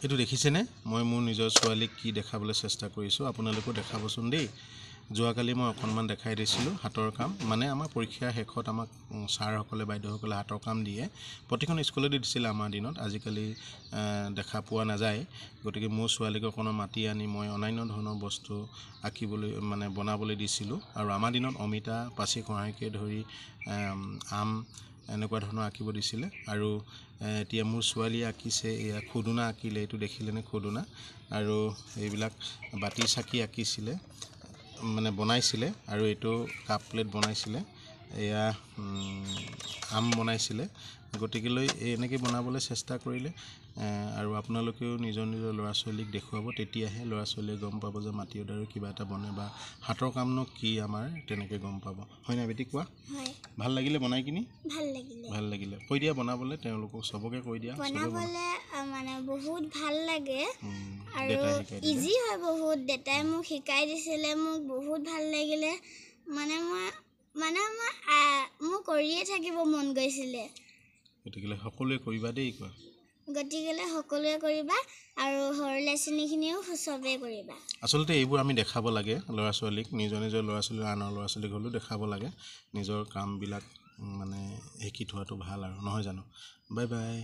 এইটো দেখিছেনে মই মোৰ নিজৰ ছোৱালীক কি দেখাবলৈ চেষ্টা কৰিছোঁ আপোনালোকো দেখাবচোন দেই যোৱাকালি মই অকণমান দেখাই দিছিলোঁ হাতৰ কাম মানে আমাৰ পৰীক্ষাৰ শেষত আমাক ছাৰসকলে বাইদেউসকলে হাতৰ কাম দিয়ে প্ৰতিখন স্কুলতে দিছিলে আমাৰ দিনত আজিকালি দেখা পোৱা নাযায় গতিকে মোৰ ছোৱালীক অকণমান মাতি আনি মই অন্যান্য ধৰণৰ বস্তু আঁকিবলৈ মানে বনাবলৈ দিছিলোঁ আৰু আমাৰ দিনত অমিতা পাচি কঁহাইকে ধৰি আম এনেকুৱা ধৰণৰ আঁকিব দিছিলে আৰু এতিয়া মোৰ ছোৱালীয়ে আঁকিছে এয়া খুদুনা আঁকিলে এইটো দেখিলেনে খুদুনা আৰু এইবিলাক বাতি চাকি আঁকিছিলে মানে বনাইছিলে আৰু এইটো কাপ প্লেট বনাইছিলে এয়া আম বনাইছিলে গতিকেলৈ এনেকৈ বনাবলৈ চেষ্টা কৰিলে আৰু আপোনালোকেও নিজৰ নিজৰ ল'ৰা ছোৱালীক দেখুৱাব তেতিয়াহে ল'ৰা ছোৱালীয়ে গম পাব যে মাটি অৰ্ডাৰো কিবা এটা বনে বা হাতৰ কামনো কি আমাৰ তেনেকৈ গম পাব হয় না বেটি কোৱা ভাল লাগিলে বনাই কিনি ভাল লাগিলে কৈ দিয়া বনাবলৈ তেওঁলোকক সবকে কৈ দিয়া বনাবলৈ মানে বহুত ভাল লাগে আৰু ইজি হয় বহুত দেতাই মোক শিকাই দিছিলে মোক বহুত ভাল লাগিলে মানে মই কৰিয়ে থাকিব মন গৈছিলে গতিকে সকলোৱে কৰিবা দেই কোৱা গতিকে সকলোৱে কৰিবা আৰু সৰু ল'ৰা-ছোৱালীখিনিও সবেই কৰিবা আচলতে এইবোৰ আমি দেখাব লাগে ল'ৰা ছোৱালীক নিজৰ ল'ৰা ছোৱালী আনৰ ল'ৰা ছোৱালীক হ'লেও দেখাব লাগে নিজৰ কামবিলাক মানে শিকি থোৱাটো ভাল আৰু নহয় জানো বাই বাই